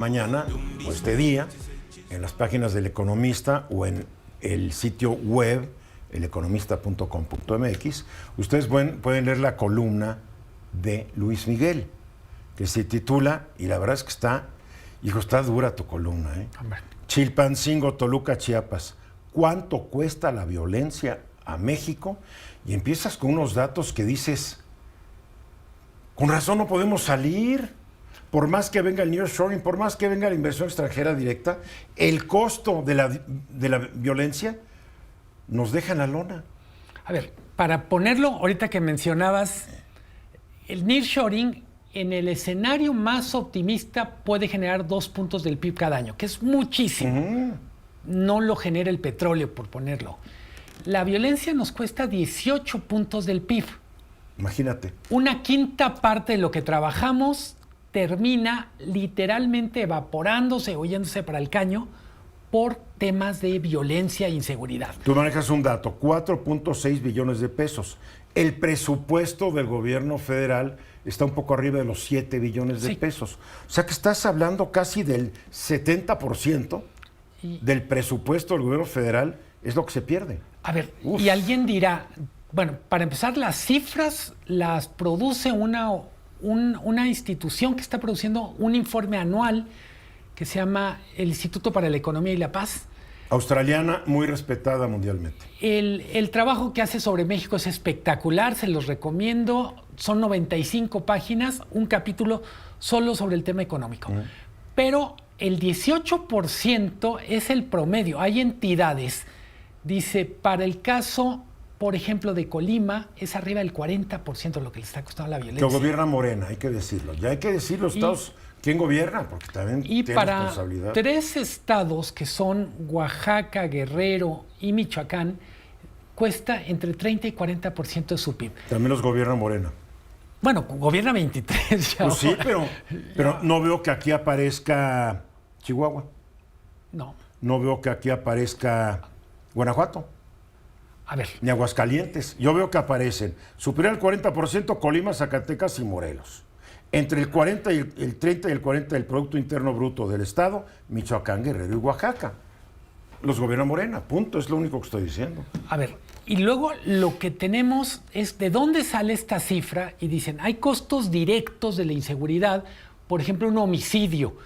mañana o este día en las páginas del Economista o en el sitio web eleconomista.com.mx, ustedes pueden leer la columna de Luis Miguel, que se titula, y la verdad es que está dura tu columna, ¿eh? Chilpancingo, Toluca, Chiapas. ¿Cuánto cuesta la violencia a México? Y empiezas con unos datos que dices, con razón no podemos salir. Por más que venga el nearshoring, por más que venga la inversión extranjera directa, el costo de la violencia nos deja en la lona. A ver, para ponerlo, ahorita que mencionabas, el nearshoring en el escenario más optimista puede generar 2 puntos del PIB cada año, que es muchísimo. No lo genera el petróleo, por ponerlo. La violencia nos cuesta 18 puntos del PIB. Imagínate. Una quinta parte de lo que trabajamos termina literalmente evaporándose o yéndose para el caño por temas de violencia e inseguridad. Tú manejas un dato, 4.6 billones de pesos. El presupuesto del gobierno federal está un poco arriba de los 7 billones de pesos. O sea que estás hablando casi del 70% del presupuesto del gobierno federal es lo que se pierde. A ver, y alguien dirá, bueno, para empezar, las cifras las produce una institución que está produciendo un informe anual que se llama el Instituto para la Economía y la Paz. Australiana, muy respetada mundialmente. El trabajo que hace sobre México es espectacular, se los recomiendo. Son 95 páginas, un capítulo solo sobre el tema económico. Pero el 18% es el promedio. Hay entidades, dice, para el caso, por ejemplo, de Colima, es arriba del 40% de lo que le está costando la violencia. Que gobierna Morena, hay que decirlo. Ya hay que decir los estados, ¿quién gobierna? Porque también tiene responsabilidad. Y para 3 estados, que son Oaxaca, Guerrero y Michoacán, cuesta entre 30 y 40% de su PIB. También los gobierna Morena. Bueno, gobierna 23 ya. Pues sí, pero no veo que aquí aparezca Chihuahua. No. No veo que aquí aparezca Guanajuato. A ver. Ni Aguascalientes. Yo veo que aparecen superior al 40% Colima, Zacatecas y Morelos. Entre el 40 y el 30 y el 40 del Producto Interno Bruto del Estado, Michoacán, Guerrero y Oaxaca. Los gobierna Morena, punto, es lo único que estoy diciendo. A ver, y luego lo que tenemos es de dónde sale esta cifra y dicen, hay costos directos de la inseguridad, por ejemplo, un homicidio,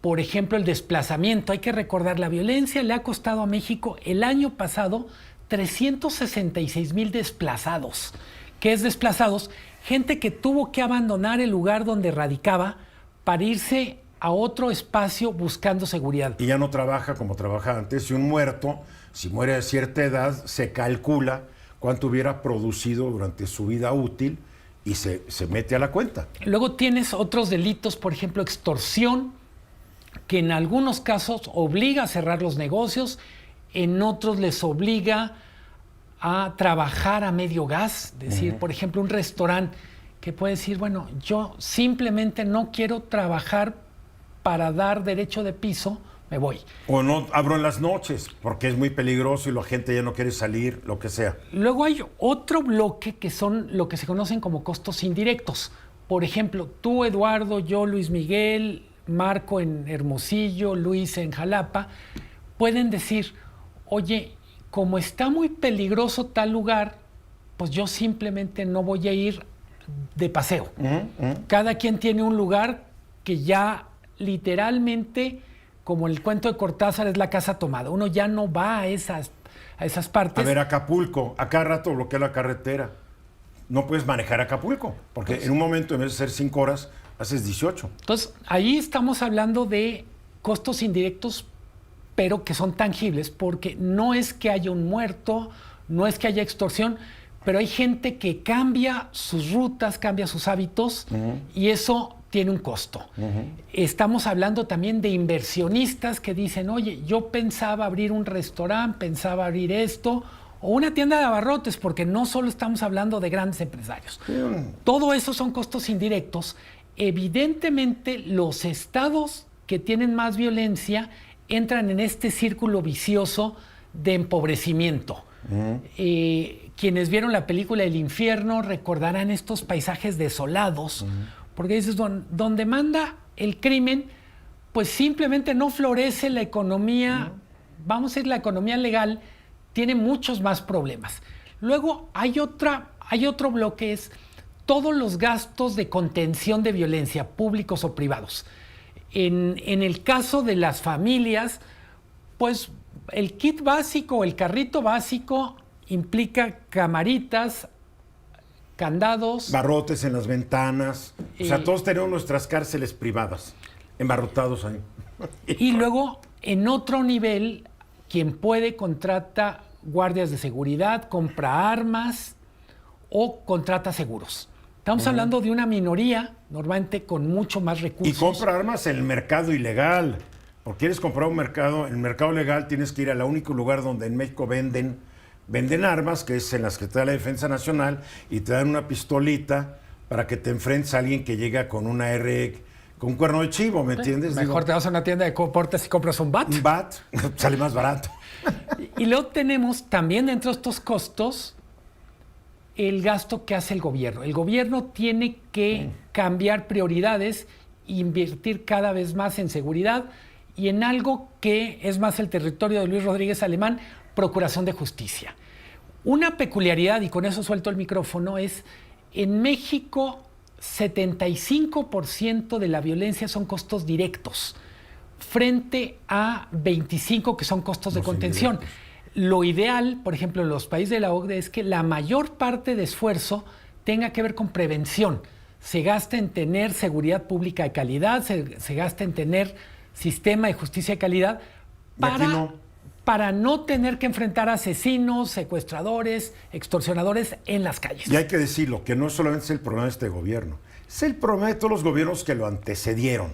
por ejemplo, el desplazamiento. Hay que recordar, la violencia le ha costado a México el año pasado 366,000 desplazados. ¿Qué es desplazados? Gente que tuvo que abandonar el lugar donde radicaba para irse a otro espacio buscando seguridad. Y ya no trabaja como trabajaba antes. Y un muerto, si muere de cierta edad, se calcula cuánto hubiera producido durante su vida útil y se mete a la cuenta. Luego tienes otros delitos, por ejemplo, extorsión, que en algunos casos obliga a cerrar los negocios, en otros les obliga a trabajar a medio gas. Es decir, por ejemplo, un restaurante que puede decir, bueno, yo simplemente no quiero trabajar para dar derecho de piso, me voy. O no abro en las noches porque es muy peligroso y la gente ya no quiere salir, lo que sea. Luego hay otro bloque que son lo que se conocen como costos indirectos. Por ejemplo, tú, Eduardo, yo, Luis Miguel, Marco en Hermosillo, Luis en Jalapa, pueden decir, oye, como está muy peligroso tal lugar, pues yo simplemente no voy a ir de paseo. Cada quien tiene un lugar que ya literalmente, como el cuento de Cortázar, es la casa tomada. Uno ya no va a esas partes. A ver, Acapulco, a cada rato bloquea la carretera. No puedes manejar Acapulco, porque en un momento, en vez de hacer 5 horas, haces 18. Entonces, ahí estamos hablando de costos indirectos, pero que son tangibles, porque no es que haya un muerto, no es que haya extorsión, pero hay gente que cambia sus rutas, cambia sus hábitos, y eso tiene un costo. Estamos hablando también de inversionistas que dicen, oye, yo pensaba abrir un restaurante, pensaba abrir esto, o una tienda de abarrotes, porque no solo estamos hablando de grandes empresarios. Todo eso son costos indirectos. Evidentemente, los estados que tienen más violencia entran en este círculo vicioso de empobrecimiento. Quienes vieron la película El Infierno recordarán estos paisajes desolados, porque dices, donde manda el crimen, pues simplemente no florece la economía, vamos a decir, la economía legal tiene muchos más problemas. Luego hay otro bloque, es todos los gastos de contención de violencia, públicos o privados. En el caso de las familias, pues el kit básico, el carrito básico implica camaritas, candados. Barrotes en las ventanas. O sea, todos tenemos nuestras cárceles privadas, embarrotados ahí. Y luego, en otro nivel, quien puede contrata guardias de seguridad, compra armas o contrata seguros. Estamos hablando de una minoría, normalmente con mucho más recursos. Y compra armas en el mercado ilegal. Porque quieres comprar en el mercado legal tienes que ir al único lugar donde en México venden armas, que es en la Secretaría de la Defensa Nacional, y te dan una pistolita para que te enfrentes a alguien que llega con una con un cuerno de chivo, ¿me entiendes? Mejor te vas a una tienda de deportes y compras un bat. Un bat, sale más barato. Y luego tenemos también dentro de estos costos el gasto que hace el gobierno. El gobierno tiene que cambiar prioridades e invertir cada vez más en seguridad y en algo que es más el territorio de Luis Rodríguez Alemán, Procuración de Justicia. Una peculiaridad, y con eso suelto el micrófono, es en México 75% de la violencia son costos directos, frente a 25% que son costos de contención. Lo ideal, por ejemplo, en los países de la OCDE es que la mayor parte de esfuerzo tenga que ver con prevención. Se gasta en tener seguridad pública de calidad, se gasta en tener sistema de justicia de calidad para no tener que enfrentar asesinos, secuestradores, extorsionadores en las calles. Y hay que decirlo, que no solamente es el problema de este gobierno, es el problema de todos los gobiernos que lo antecedieron.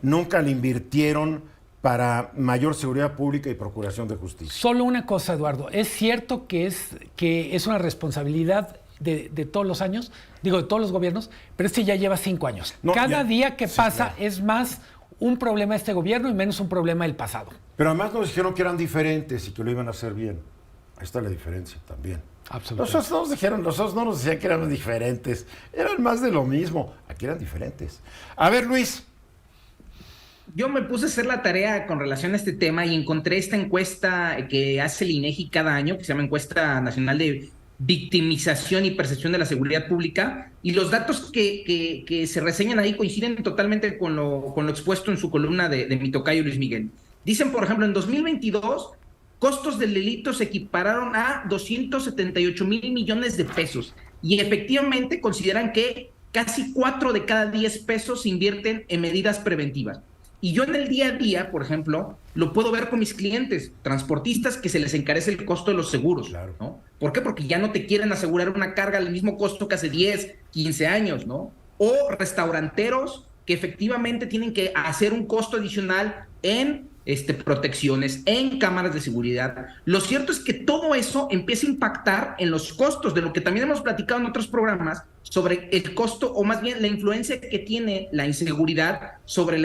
Nunca le invirtieron para mayor seguridad pública y procuración de justicia. Solo una cosa, Eduardo, es cierto que es una responsabilidad de todos los años, de todos los gobiernos, pero este ya lleva 5 años. Cada día que pasa es más un problema de este gobierno y menos un problema del pasado. Pero además nos dijeron que eran diferentes y que lo iban a hacer bien. Ahí está la diferencia también. Absolutamente. Nosotros no nos decían que éramos diferentes, eran más de lo mismo. Aquí eran diferentes. A ver, Luis. Yo me puse a hacer la tarea con relación a este tema y encontré esta encuesta que hace el INEGI cada año, que se llama Encuesta Nacional de Victimización y Percepción de la Seguridad Pública, y los datos que se reseñan ahí coinciden totalmente con lo expuesto en su columna de mi tocayo Luis Miguel. Dicen, por ejemplo, en 2022, costos del delito se equipararon a 278,000 millones de pesos, y efectivamente consideran que casi 4 de cada 10 pesos se invierten en medidas preventivas. Y yo en el día a día, por ejemplo, lo puedo ver con mis clientes, transportistas, que se les encarece el costo de los seguros, claro, ¿no? ¿Por qué? Porque ya no te quieren asegurar una carga al mismo costo que hace 10, 15 años, ¿no? O restauranteros que efectivamente tienen que hacer un costo adicional en protecciones, en cámaras de seguridad. Lo cierto es que todo eso empieza a impactar en los costos, de lo que también hemos platicado en otros programas, sobre el costo, o más bien la influencia que tiene la inseguridad sobre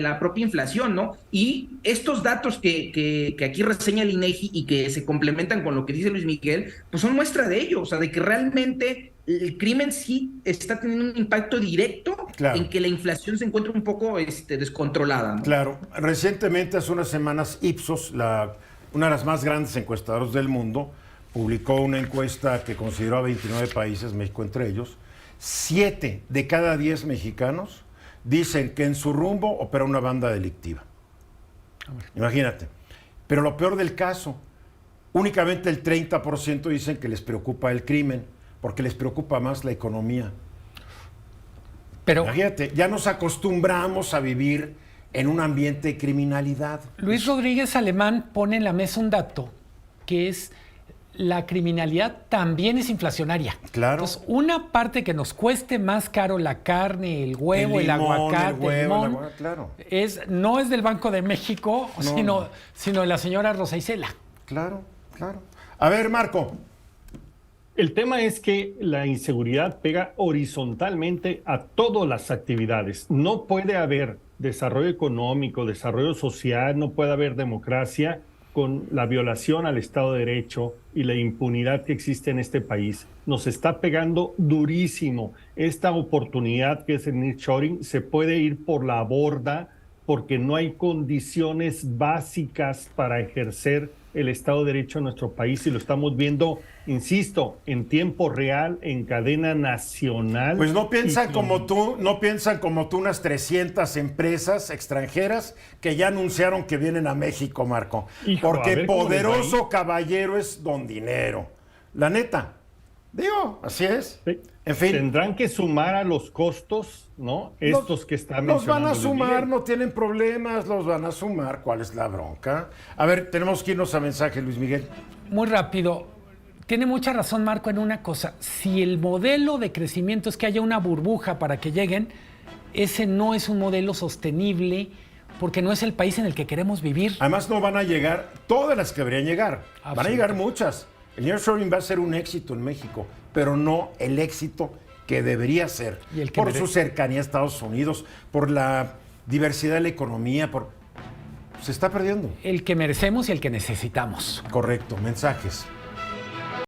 la propia inflación, ¿no? Y estos datos que aquí reseña el INEGI y que se complementan con lo que dice Luis Miguel, pues son muestra de ello, o sea, de que realmente el crimen sí está teniendo un impacto directo en que la inflación se encuentra un poco descontrolada, ¿no? Claro. Recientemente, hace unas semanas, Ipsos, una de las más grandes encuestadoras del mundo, publicó una encuesta que consideró a 29 países, México entre ellos. 7 de cada 10 mexicanos dicen que en su rumbo opera una banda delictiva. Imagínate. Pero lo peor del caso, únicamente el 30% dicen que les preocupa el crimen, porque les preocupa más la economía. Pero imagínate, ya nos acostumbramos a vivir en un ambiente de criminalidad. Luis Rodríguez Alemán pone en la mesa un dato que es: la criminalidad también es inflacionaria. Claro. Entonces, una parte que nos cueste más caro la carne, el huevo, el aguacate, el limón, claro, no es del Banco de México, sino de la señora Rosa Isela. Claro, claro. A ver, Marco. El tema es que la inseguridad pega horizontalmente a todas las actividades. No puede haber desarrollo económico, desarrollo social, no puede haber democracia con la violación al Estado de Derecho y la impunidad que existe en este país. Nos está pegando durísimo. Esta oportunidad que es el nearshoring se puede ir por la borda porque no hay condiciones básicas para ejercer el Estado de Derecho en nuestro país y lo estamos viendo, insisto, en tiempo real, en cadena nacional. Pues no piensan como tú, no piensan como tú unas 300 empresas extranjeras que ya anunciaron que vienen a México, Marco. Porque poderoso caballero es don dinero. La neta. Digo, así es. Sí. En fin. Tendrán que sumar a los costos, ¿no? Estos que están mencionando. Los van a sumar, no tienen problemas, los van a sumar. ¿Cuál es la bronca? A ver, tenemos que irnos a mensaje, Luis Miguel. Muy rápido. Tiene mucha razón Marco en una cosa. Si el modelo de crecimiento es que haya una burbuja para que lleguen, ese no es un modelo sostenible porque no es el país en el que queremos vivir. Además no van a llegar todas las que deberían llegar. Van a llegar muchas. El nearshoring va a ser un éxito en México, pero no el éxito que debería ser. ¿Y el que por su cercanía a Estados Unidos, por la diversidad de la economía, se está perdiendo. El que merecemos y el que necesitamos. Correcto, mensajes.